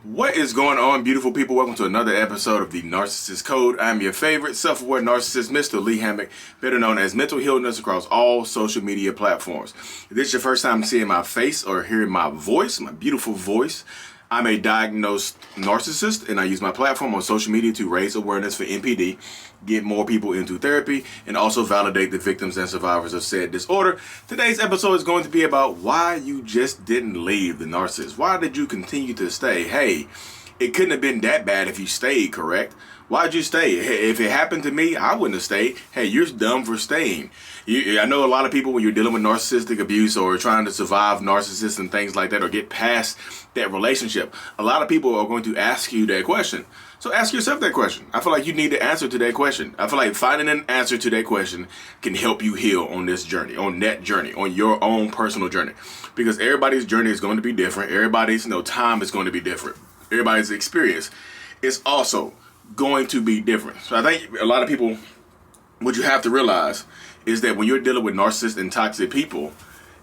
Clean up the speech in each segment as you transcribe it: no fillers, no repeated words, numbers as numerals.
What is going on, beautiful people? Welcome to another episode of the Narcissist Code. I'm your favorite self-aware narcissist, Mr. Lee Hammock, better known as Mental Healness across all social media platforms. If this is your first time seeing my face or hearing my voice, my beautiful voice, I'm a diagnosed narcissist, and I use my platform on social media to raise awareness for NPD, get more people into therapy, and also validate the victims and survivors of said disorder. Today's episode is going to be about why you just didn't leave the narcissist. Why did you continue to stay? Hey, it couldn't have been that bad if you stayed, correct? Why'd you stay? Hey, if it happened to me, I wouldn't have stayed. Hey, you're dumb for staying. I know a lot of people, when you're dealing with narcissistic abuse or trying to survive narcissists and things like that, or get past that relationship, a lot of people are going to ask you that question. So ask yourself that question. I feel like you need the answer to that question. I feel like finding an answer to that question can help you heal on this journey, on that journey, on your own personal journey. Because everybody's journey is going to be different. Everybody's time is going to be different. Everybody's experience is also going to be different. So I think a lot of people, what you have to realize is that when you're dealing with narcissists and toxic people,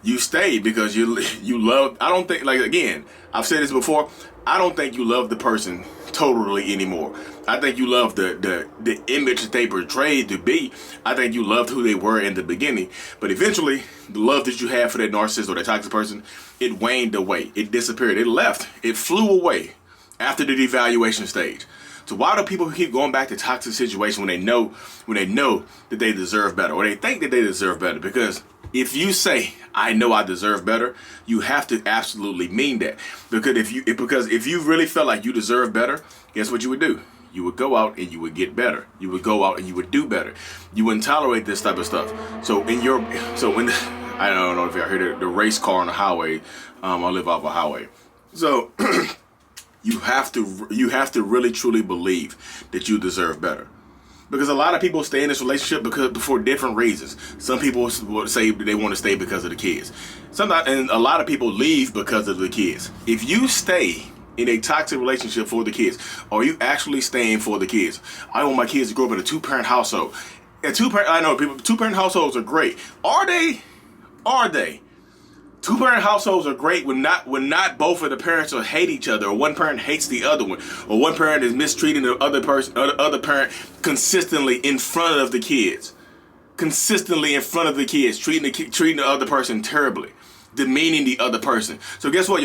you stay because you love. I don't think, like, again, I've said this before, I don't think you love the person totally anymore. I think you love the image that they portrayed to be. I think you loved who they were in the beginning, but eventually the love that you had for that narcissist or that toxic person, it waned away. It disappeared. It left. It flew away after the devaluation stage. So why do people keep going back to toxic situations when they know that they deserve better, or they think that they deserve better? Because if you say, I know I deserve better, you have to absolutely mean that. Because if you really felt like you deserve better, guess what you would do? You would go out and you would get better. You would go out and you would do better. You wouldn't tolerate this type of stuff. So when I don't know if y'all heard the race car on the highway, I live off a highway. So you have to really truly believe that you deserve better. Because a lot of people stay in this relationship for different reasons. Some people will say they want to stay because of the kids. And a lot of people leave because of the kids. If you stay in a toxic relationship for the kids, are you actually staying for the kids? I want my kids to grow up in a two-parent household. I know people, two-parent households are great. Are they? Are they? Two-parent households are great when not both of the parents will hate each other, or one parent hates the other one, or one parent is mistreating the other parent consistently in front of the kids. Consistently in front of the kids, treating the other person terribly, demeaning the other person. So guess what?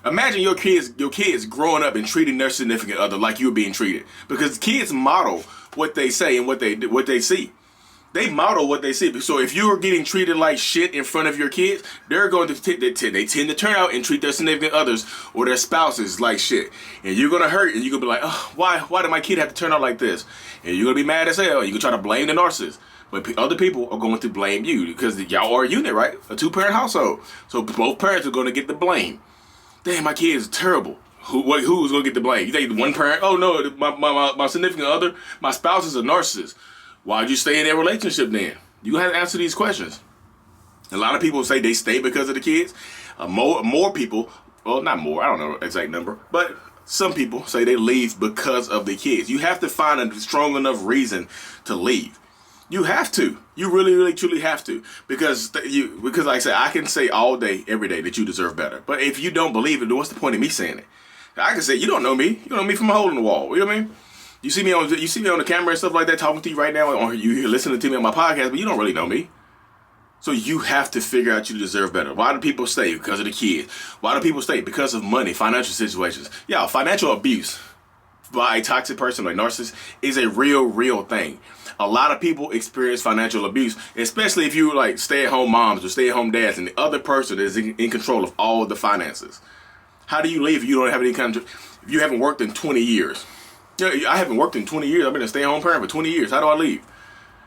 Imagine your kids growing up and treating their significant other like you're being treated. Because kids model what they say and what they see. They model what they see. So if you're getting treated like shit in front of your kids, they're going to they tend to turn out and treat their significant others or their spouses like shit. And you're going to hurt, and you're going to be like, oh, why did my kid have to turn out like this? And you're going to be mad as hell. You can try to blame the narcissist. But other people are going to blame you because y'all are a unit, right? A two-parent household. So both parents are going to get the blame. Damn, my kid is terrible. Who's going to get the blame? You think one parent, oh no, my significant other, my spouse is a narcissist. Why'd you stay in that relationship then? You have to answer these questions. A lot of people say they stay because of the kids. More people, well, not more, I don't know the exact number, but some people say they leave because of the kids. You have to find a strong enough reason to leave. You have to. You really, really, truly have to. Because like I said, I can say all day, every day that you deserve better. But if you don't believe it, then what's the point of me saying it? I can say, you don't know me. You don't know me from a hole in the wall. You know what I mean? You see me on the camera and stuff like that, talking to you right now, or you listening to me on my podcast, but you don't really know me. So you have to figure out you deserve better. Why do people stay? Because of the kids. Why do people stay? Because of money, financial situations. Yeah, financial abuse by a toxic person like narcissist is a real thing. A lot of people experience financial abuse, especially if you like stay-at-home moms or stay-at-home dads, and the other person is in control of all of the finances. How do you leave if you don't have any kind of, if you haven't worked in 20 years? I haven't worked in 20 years. I've been a stay-at-home parent for 20 years. How do I leave?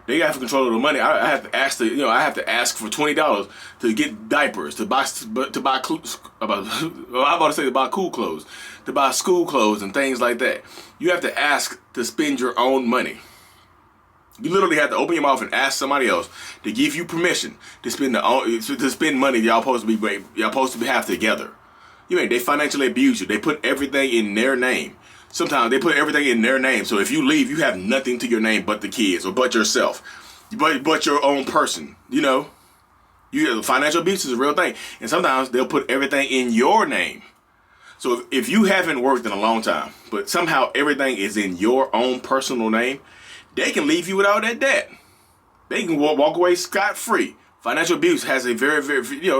They have control of the money. I have to ask I have to ask for $20 to get diapers, to buy cool clothes, to buy school clothes and things like that. You have to ask to spend your own money. You literally have to open your mouth and ask somebody else to give you permission to spend money y'all supposed to have together. They financially abuse you. They put everything in their name. Sometimes they put everything in their name. So if you leave, you have nothing to your name but the kids, or but yourself, but your own person. Financial abuse is a real thing. And sometimes they'll put everything in your name. So if you haven't worked in a long time, but somehow everything is in your own personal name, they can leave you without that debt. They can walk away scot-free. Financial abuse has a very,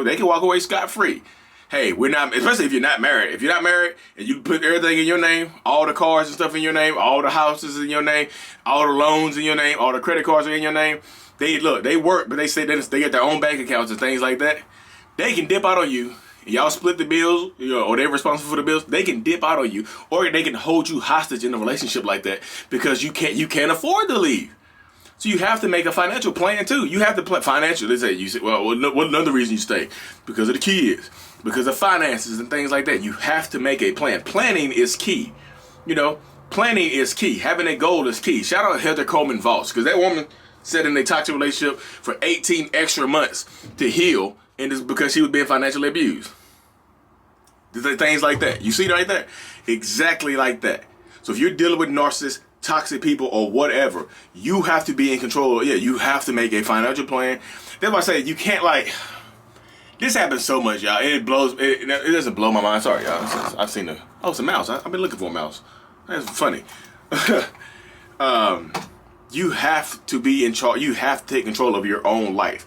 they can walk away scot-free. Hey, we're not, especially if you're not married. If you're not married and you put everything in your name, all the cars and stuff in your name, all the houses in your name, all the loans in your name, all the credit cards are in your name. They work, but they say that they get their own bank accounts and things like that. They can dip out on you. Y'all split the bills, or they're responsible for the bills. They can dip out on you, or they can hold you hostage in a relationship like that because you can't afford to leave. So you have to make a financial plan too. You have to plan financial. They say, well, what another reason you stay? Because of the kids, because of finances and things like that. You have to make a plan. Planning is key. Planning is key. Having a goal is key. Shout out Heather Coleman Voss, because that woman said in a toxic relationship for 18 extra months to heal, and it's because she was being financially abused. Things like that. You see right there? Exactly like that. So if you're dealing with narcissists, toxic people, or whatever, you have to be in control. Yeah, you have to make a financial plan. That's why I say you can't this happens so much, y'all. It doesn't blow my mind. Sorry, y'all. I've seen it's a mouse. I've been looking for a mouse. That's funny. You have to be in charge. You have to take control of your own life.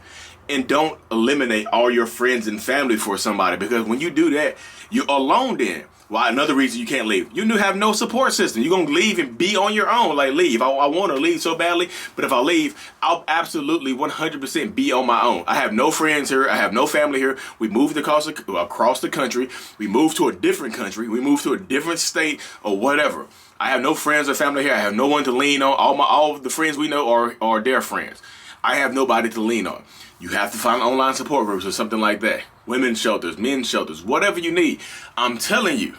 And don't eliminate all your friends and family for somebody, because when you do that, you're alone then. Well, another reason you can't leave. You have no support system. You're going to leave and be on your own. Leave. I want to leave so badly, but if I leave, I'll absolutely 100% be on my own. I have no friends here. I have no family here. We moved across the country. We moved to a different country. We moved to a different state or whatever. I have no friends or family here. I have no one to lean on. All of the friends we know are their friends. I have nobody to lean on. You have to find online support groups or something like that. Women's shelters, men's shelters, whatever you need. I'm telling you,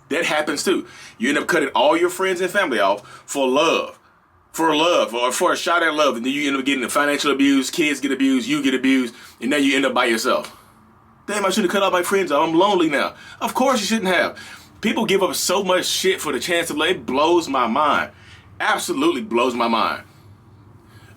that happens too. You end up cutting all your friends and family off for love, or for a shot at love, and then you end up getting financial abuse, kids get abused, you get abused, and now you end up by yourself. Damn, I should have cut all my friends off. I'm lonely now. Of course you shouldn't have. People give up so much shit for the chance of love. It blows my mind. Absolutely blows my mind.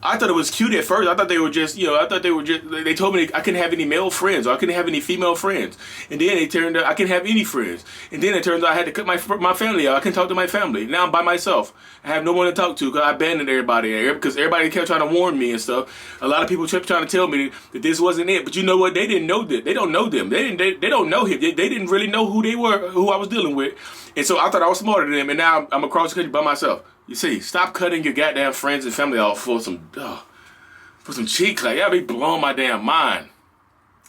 I thought it was cute at first. I thought they were just, they told me I couldn't have any male friends, or I couldn't have any female friends. And then it turned out I couldn't have any friends. And then it turns out I had to cut my family out. I couldn't talk to my family. Now I'm by myself. I have no one to talk to because I abandoned everybody. Because everybody kept trying to warn me and stuff. A lot of people kept trying to tell me that this wasn't it. But you know what? They didn't know that. They don't know them. They don't know him. They didn't really know who they were, who I was dealing with. And so I thought I was smarter than them. And now I'm across the country by myself. You see, stop cutting your goddamn friends and family off for some cheat clay. Y'all be blowing my damn mind.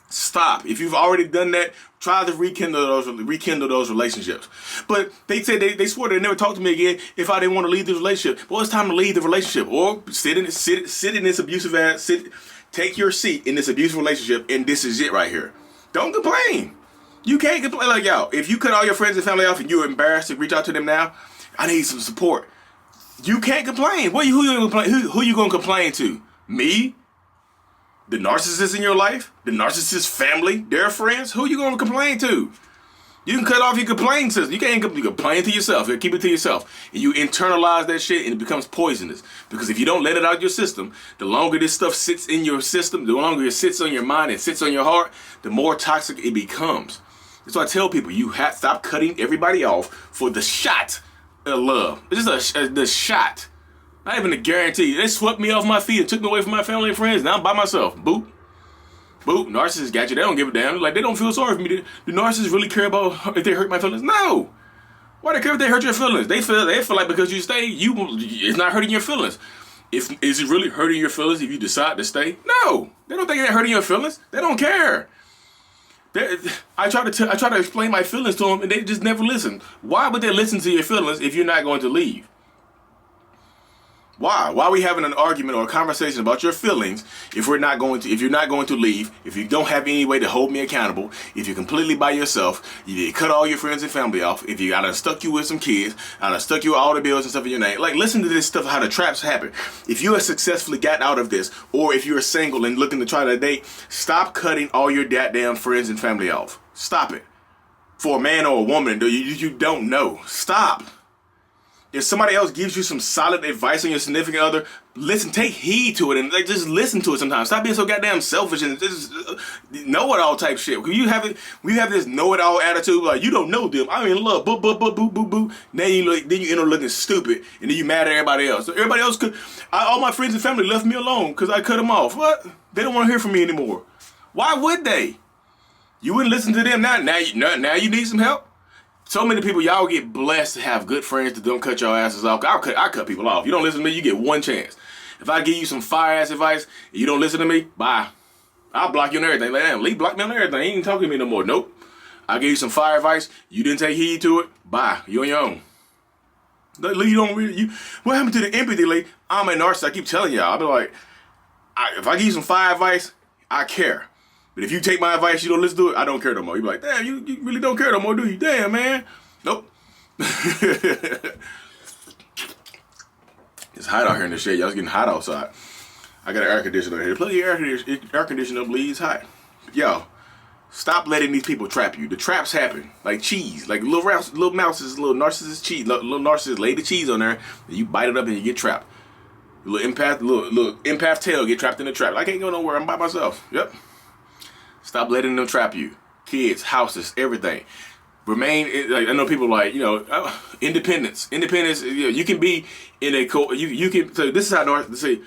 Stop. If you've already done that, try to rekindle those relationships. But they said they swore they'd never talk to me again if I didn't want to leave the relationship. Well, it's time to leave the relationship, or sit in this abusive take your seat in this abusive relationship, and this is it right here. Don't complain. You can't complain y'all. If you cut all your friends and family off and you're embarrassed to reach out to them now, I need some support. You can't complain. Who you gonna complain to? Me? The narcissist in your life? The narcissist family? Their friends? Who you gonna complain to? You can cut off your complaint system. You complain to yourself. You keep it to yourself. And you internalize that shit, and it becomes poisonous. Because if you don't let it out of your system, the longer this stuff sits in your system, the longer it sits on your mind and sits on your heart, the more toxic it becomes. So I tell people, you have to stop cutting everybody off for the shot of love. It's just the shot. Not even a guarantee. They swept me off my feet and took me away from my family and friends. Now I'm by myself. Boop. Boop. Narcissists got you. They don't give a damn. They don't feel sorry for me. Do narcissists really care about if they hurt my feelings? No. Why do they care if they hurt your feelings? They feel like because you stay, it's not hurting your feelings. Is it really hurting your feelings if you decide to stay? No. They don't think they're hurting your feelings. They don't care. I try to explain my feelings to them, and they just never listen. Why would they listen to your feelings if you're not going to leave? Why? Why are we having an argument or a conversation about your feelings if you're not going to leave, if you don't have any way to hold me accountable, if you're completely by yourself, you cut all your friends and family off, if I done stuck you with some kids, I done stuck you with all the bills and stuff in your name. Listen to this stuff, how the traps happen. If you have successfully gotten out of this, or if you're single and looking to try to date, stop cutting all your goddamn friends and family off. Stop it. For a man or a woman, you don't know. Stop. if somebody else gives you some solid advice on your significant other, listen, take heed to it, and like, just listen to it sometimes. Stop being so goddamn selfish and just know-it-all type shit. We have this know-it-all attitude, like, you don't know them, I'm in love, boo, boo, boo, boo, boo, boo. Then you end up looking stupid, and then you mad at everybody else. So everybody else all my friends and family left me alone because I cut them off. What? They don't want to hear from me anymore. Why would they? You wouldn't listen to them now. Now you need some help. So many people, y'all get blessed to have good friends that don't cut your asses off. I cut people off. You don't listen to me, you get one chance. If I give you some fire-ass advice and you don't listen to me, bye. I'll block you on everything. Like, damn, Lee blocked me on everything. He ain't talking to me no more. Nope. I gave you some fire advice. You didn't take heed to it. Bye. You on your own. Lee, you don't really... What happened to the empathy, Lee? I'm a narcissist. I keep telling y'all. I'll be like, if I give you some fire advice, I care. But if you take my advice, you don't listen to it, I don't care no more. You be like, damn, you really don't care no more, do you? Damn, man. Nope. It's hot out here in the shade. Y'all's getting hot outside. I got an air conditioner here. Plug your air conditioner up, Lee. It's hot. Yo, stop letting these people trap you. The traps happen. Like cheese. Like little mouses, little narcissist cheese. Little narcissist lay the cheese on there, and you bite it up and you get trapped. Little empath tail get trapped in the trap. I can't go nowhere. I'm by myself. Yep. Stop letting them trap you. Kids, houses, everything. Remain, like, I know people like, independence. Independence, you can be in a, you can, so this is how, the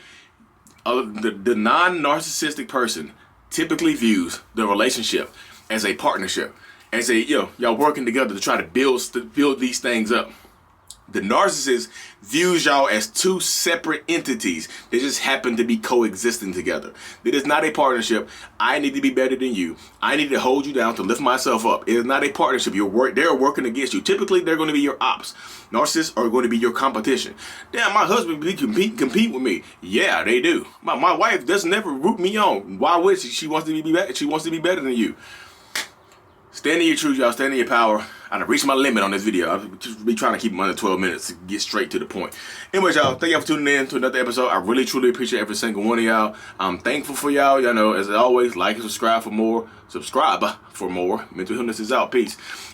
non-narcissistic person typically views the relationship as a partnership. As a, y'all working together to try to build these things up. The narcissist views y'all as two separate entities that just happen to be coexisting together. It is not a partnership. I need to be better than you. I need to hold you down to lift myself up. It is not a partnership. They're working against you. Typically, they're going to be your ops. Narcissists are going to be your competition. Damn, my husband compete with me. Yeah, they do. My wife doesn't never root me on. Why would she? She wants to be better. She wants to be better than you. Stand in your truth, y'all. Stand in your power. I've reached my limit on this video. I'll just be trying to keep them under 12 minutes to get straight to the point. Anyways, y'all, thank y'all for tuning in to another episode. I really, truly appreciate every single one of y'all. I'm thankful for y'all. Y'all know, as always, like and subscribe for more. Subscribe for more. Mental Illness is out. Peace.